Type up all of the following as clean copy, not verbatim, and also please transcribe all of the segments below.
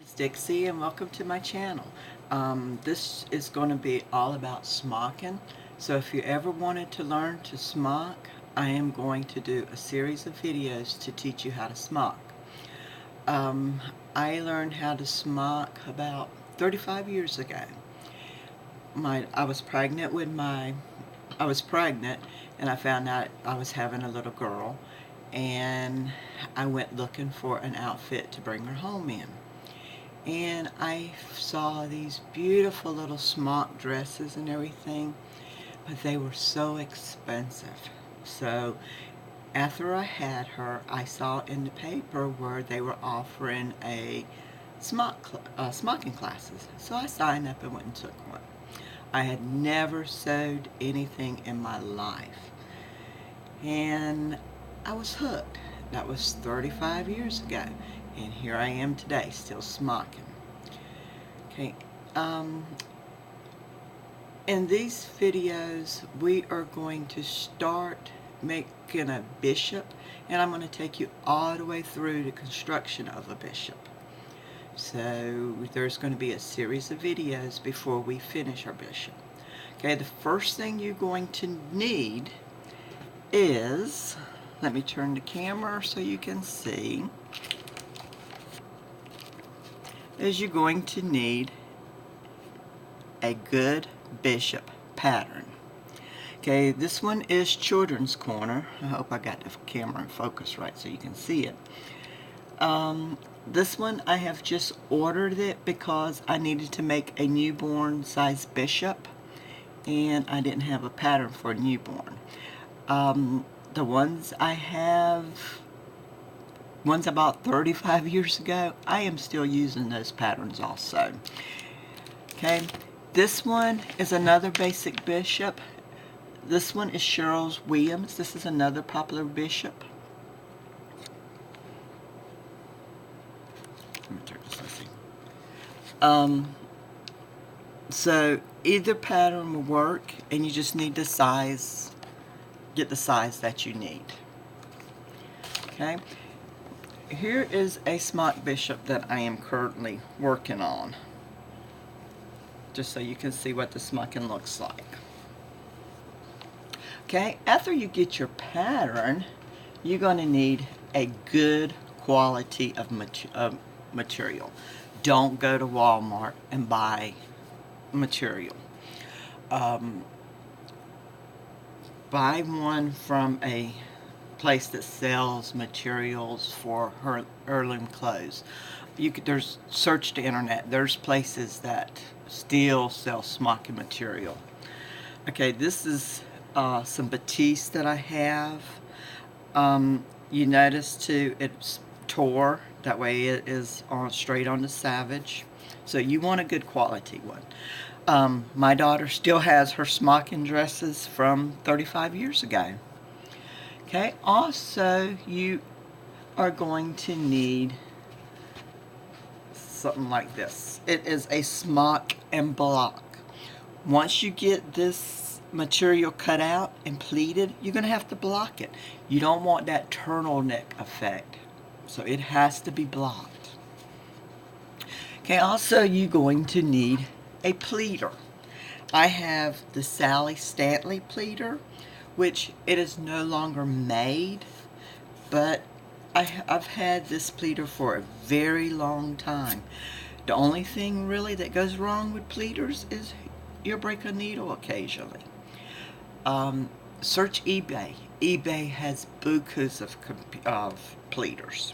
It's Dixie and welcome to my channel. This is going to be all about smocking. So if you ever wanted to learn to smock, I am going to do a series of videos to teach you how to smock. I learned how to smock about 35 years ago. I was pregnant and I found out I was having a little girl, and I went looking for an outfit to bring her home in. And I saw these beautiful little smock dresses and everything, but they were so expensive. So after I had her, I saw in the paper where they were offering a smocking classes. So I signed up and went and took one. I had never sewed anything in my life, and I was hooked. That was 35 years ago, and here I am today, still smocking. Okay, in these videos, we are going to start making a bishop, and I'm going to take you all the way through the construction of a bishop. So there's going to be a series of videos before we finish our bishop. Okay, the first thing you're going to need is, let me turn the camera so you can see, is you're going to need a good bishop pattern. Okay, this one is Children's Corner. I hope I got the camera in focus right so you can see it. This one I have just ordered it because I needed to make a newborn size bishop, and I didn't have a pattern for a newborn. The ones I have, ones I bought 35 years ago, I am still using those patterns also. Okay, this one is another basic bishop. This one is Cheryl Williams. This is another popular bishop. Let me turn this, let's see. So either pattern will work, and you just need the size, get the size that you need. Okay, here is a smock bishop that I am currently working on, just so you can see what the smocking looks like. Okay, after you get your pattern, you're going to need a good quality of material. Don't go to Walmart and buy material. Buy one from a place that sells materials for heirloom clothes. There's, search the internet. There's places that still sell smocking material. Okay, this is some batiste that I have. You notice too, it's tore. That way it is straight on the Savage. So you want a good quality one. My daughter still has her smocking dresses from 35 years ago. Okay, also you are going to need something like this. It is a smock and block. Once you get this material cut out and pleated, you're going to have to block it. You don't want that turtleneck effect, so it has to be blocked. Okay, also you're going to need a pleader. I have the Sally Stanley pleader, which it is no longer made, but I've had this pleader for a very long time. The only thing really that goes wrong with pleaters is you'll break a needle occasionally. Search eBay. eBay has bukus of pleaters.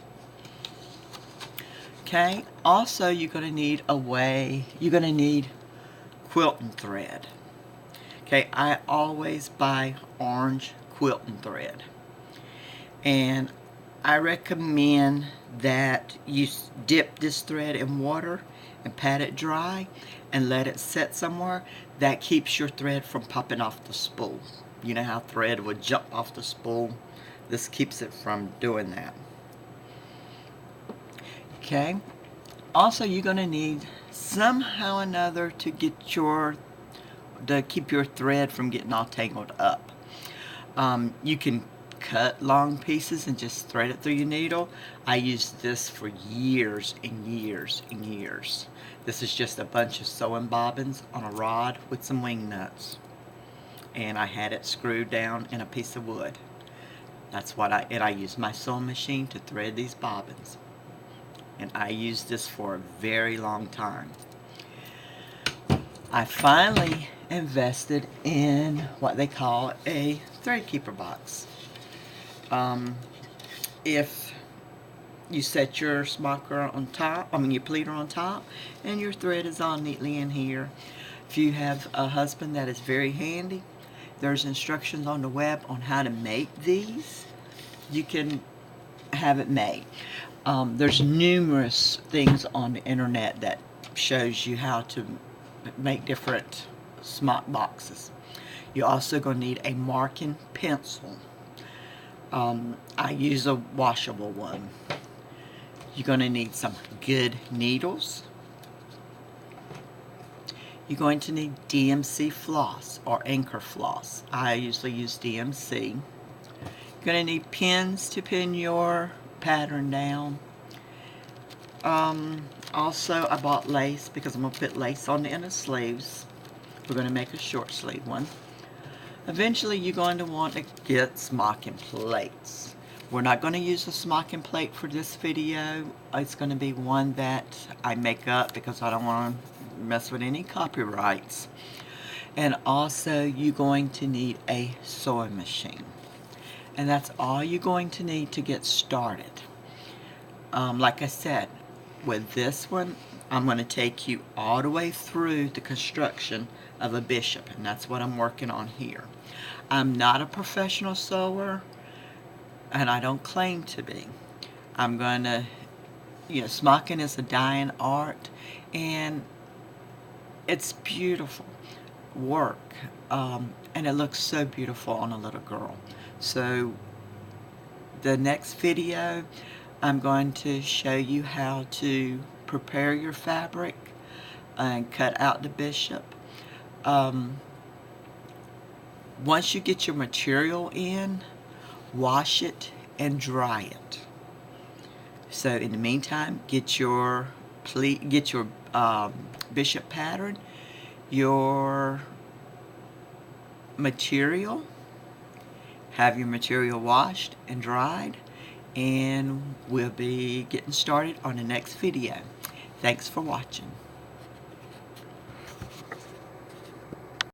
Okay, also you're going to need quilting thread. Okay, I always buy orange quilting thread, and I recommend that you dip this thread in water and pat it dry and let it set somewhere. That keeps your thread from popping off the spool. You know how thread would jump off the spool? This keeps it from doing that. Okay, also you're going to need somehow or another to keep your thread from getting all tangled up. You can cut long pieces and just thread it through your needle. I used this for years and years and years. This is just a bunch of sewing bobbins on a rod with some wing nuts. And I had it screwed down in a piece of wood. That's what I used my sewing machine to thread these bobbins. And I used this for a very long time. I finally invested in what they call a thread keeper box. If you set your smocker on top, your pleater on top, and your thread is all neatly in here. If you have a husband that is very handy, there's instructions on the web on how to make these. You can have it made. There's numerous things on the internet that shows you how to make different smock boxes. You're also going to need a marking pencil. I use a washable one. You're going to need some good needles. You're going to need DMC floss or anchor floss. I usually use DMC. You're going to need pins to pin your pattern down. Also, I bought lace because I'm going to put lace on the inner sleeves. We're going to make a short sleeve one. Eventually, you're going to want to get smocking plates. We're not going to use a smocking plate for this video. It's going to be one that I make up because I don't want to mess with any copyrights. And also, you're going to need a sewing machine. And that's all you're going to need to get started. Like I said, with this one, I'm going to take you all the way through the construction of a bishop, and that's what I'm working on here. I'm not a professional sewer, and I don't claim to be. I'm going to, smocking is a dying art, and it's beautiful work, and it looks so beautiful on a little girl. So the next video, I'm going to show you how to prepare your fabric and cut out the bishop. Once you get your material in, wash it and dry it. So in the meantime, get your bishop pattern, your material, have your material washed and dried, and we'll be getting started on the next video. Thanks for watching.